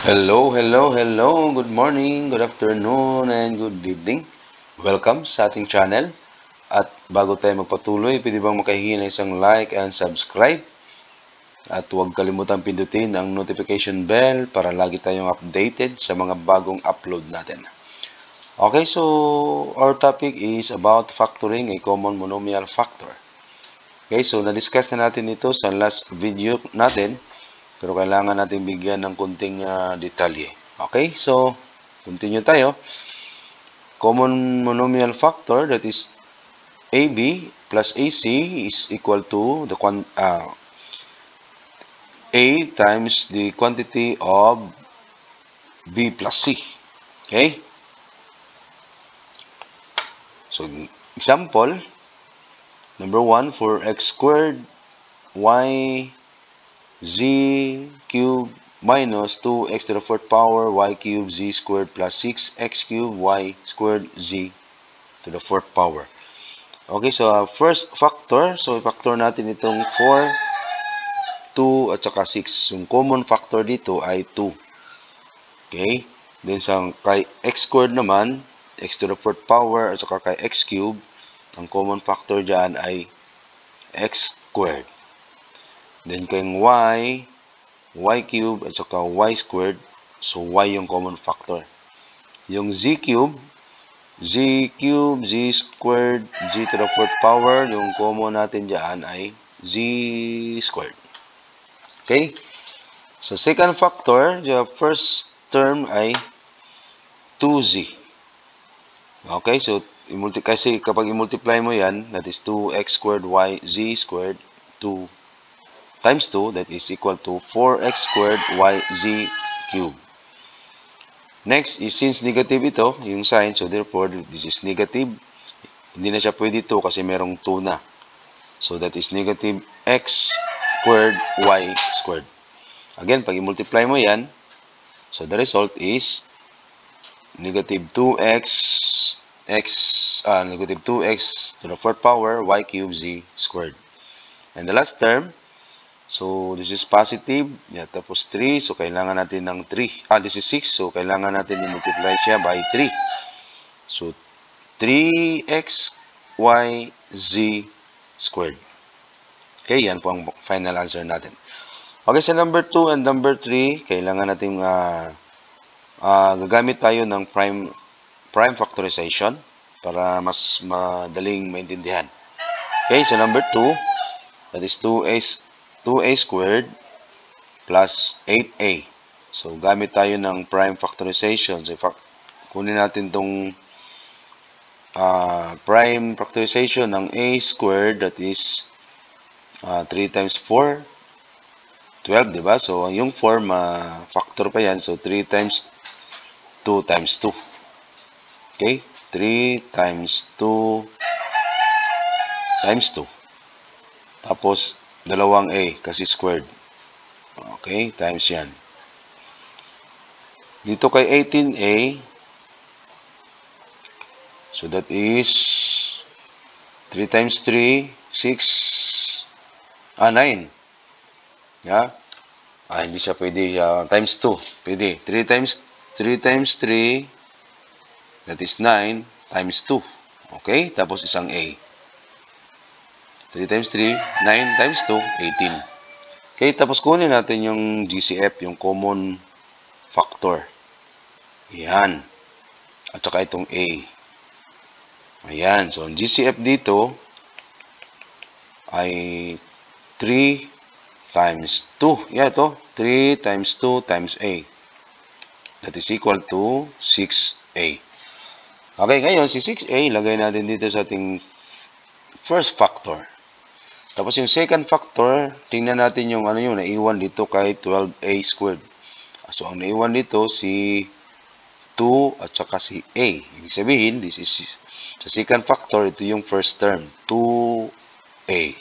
Hello. Good morning, good afternoon, and good evening. Welcome sa ating channel. At bago tayo magpatuloy, pwede bang makahingi ng isang like and subscribe? At huwag kalimutan pindutin ang notification bell para lagi tayong updated sa mga bagong upload natin. Okay, so our topic is about factoring a common monomial factor. Okay, so na-discuss na natin ito sa last video natin. Pero kailangan natin bigyan ng kunting detalye. Okay, so continue tayo. Common monomial factor, that is AB plus AC, is equal to the A times the quantity of B plus C. Okay? So, example, number 1, for x squared y z cubed minus 2x to the fourth power y cubed z squared plus 6x cubed y squared z to the fourth power. Okay, so first factor, so i-factor natin itong 4, 2, at saka 6. Yung common factor dito ay 2. Okay, then sa kay x squared naman, x to the fourth power, at saka kay x cubed, ang common factor dyan ay x squared. Then kayong y cube at saka y squared. So, y yung common factor. Yung z cube, z squared, z to the fourth power, yung common natin dyan ay z squared. Okay? So, second factor, the first term ay 2z. Okay? So, kasi kapag i-multiply mo yan, that is 2x squared y z squared, 2 times 2, that is equal to 4x squared yz cubed. Next is since negative ito, yung sign, so therefore this is negative. Hindi na siya pwede ito kasi merong 2 na. So that is negative x squared y squared. Again, pag i-multiply mo yan, so the result is negative 2x to the fourth power y cubed z squared. And the last term, so, this is positive. Yeah, tapos 3. So, kailangan natin ng 3. This is 6. So, kailangan natin i-multiply siya by 3. So, 3x, y, z squared. Okay, yan po ang final answer natin. Okay, sa number 2 and number 3, kailangan natin gagamit tayo ng prime factorization para mas madaling maintindihan. Okay, so number 2, that is 2a squared plus 8a. So, gamit tayo ng prime factorization. So, kunin natin itong prime factorization ng a squared, that is 3 times 4, 12, diba? So, yung 4, factor pa yan. So, 3 times 2 times 2. Okay? 3 times 2 times 2. Tapos, dalawang a kasi squared. Okay, times yan. Dito kay 18a, so that is 3 times 3, 6, 9. Yeah? Hindi siya pwede. Times 2. Pwede. 3 times 3, that is 9 times 2. Okay? Tapos isang a. 3 times 3, 9 times 2, 18. Okay, tapos kunin natin yung GCF, yung common factor. Ayan. At saka itong A. Ayan. So, ang GCF dito ay 3 times 2. Yeah, ito. 3 times 2 times A. That is equal to 6A. Okay, ngayon, si 6A, lagay natin dito sa ating first factor. Tapos yung second factor, tingnan natin yung yung naiwan dito kay 12a squared. So, ang naiwan dito si 2 at saka si a. Ibig sabihin, this is sa second factor, ito yung first term, 2a.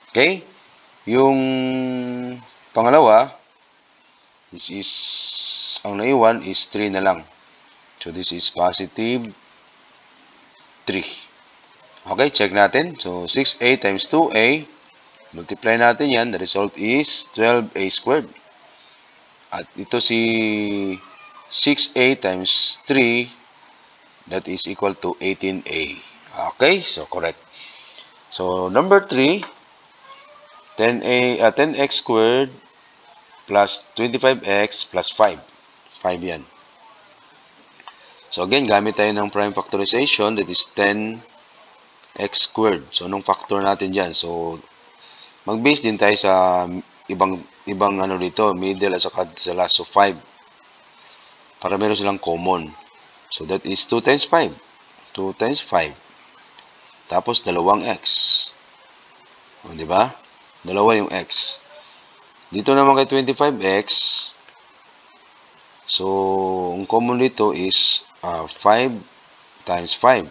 Okay? Yung pangalawa, this is, ang naiwan is 3 na lang. So, this is positive 3. Okay, check natin. So, 6a times 2a, multiply natin yan. The result is 12a squared. At ito si 6A times 3, that is equal to 18A. Okay, so correct. So number 3, 10x squared plus 25x plus 5. 5 yan. So again, gamit tayo ng prime factorization, that is 10x squared. So anong factor natin dyan? So mag-base din tayo sa ibang ano dito, middle at saka sa last. So 5. Para meron silang common. So that is 2 times 5. 2 times 5. Tapos dalawang x. O, di ba? Dalawa yung x. Dito naman kay 25x, so ang common dito is 5 times 5.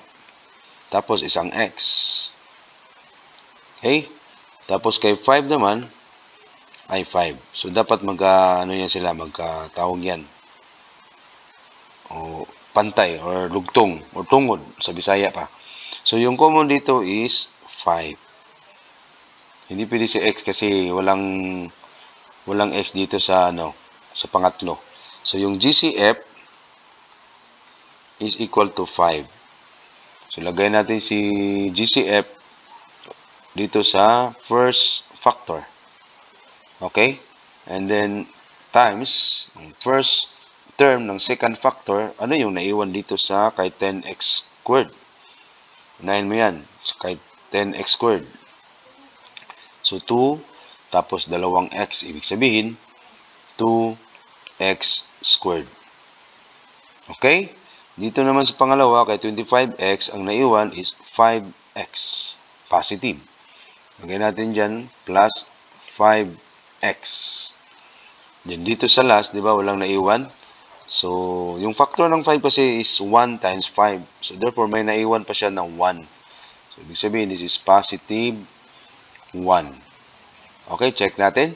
Tapos isang x. Okay? Tapos kay 5 naman ay 5. So dapat ano yan sila, magkatawag yan. O pantay or lugtong or tungod sa Bisaya pa. So yung common dito is 5. Hindi pwede si x kasi walang x dito sa sa pangatlo. So yung GCF is equal to 5. So lagay natin si GCF dito sa first factor. Okay? And then times ang first term ng second factor, ano yung naiwan dito sa kay 10x squared? Unahin mo yan. So, kay 10x squared. So 2 tapos dalawang x, ibig sabihin 2x squared. Okay? Dito naman sa pangalawa, kay 25x, ang naiwan is 5x. Positive. Lagay natin dyan, plus 5x. Then dito sa last, di ba, walang naiwan. So, yung factor ng 5 kasi is 1 times 5. So, therefore, may naiwan pa siya ng 1. So, ibig sabihin, this is positive 1. Okay, check natin.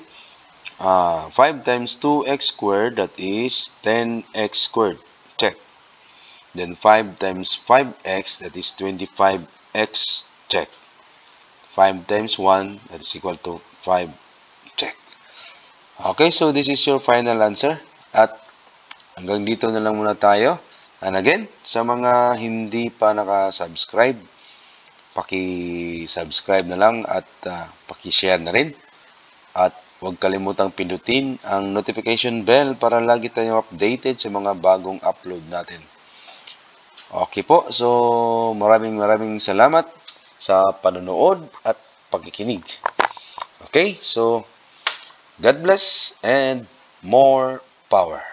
5 times 2x squared, that is 10x squared. Check. Then 5 times 5x, that is 25x. Check. 5 times 1, that is equal to 5. Check. Okay, so this is your final answer. At hanggang dito na lang muna tayo. And again, sa mga hindi pa naka-subscribe, paki-subscribe na lang at paki-share na rin. At huwag kalimutang pindutin ang notification bell para lagi tayong updated sa mga bagong upload natin. Okay po, so maraming salamat sa panonood at pagkikinig. Okay, so God bless and more power.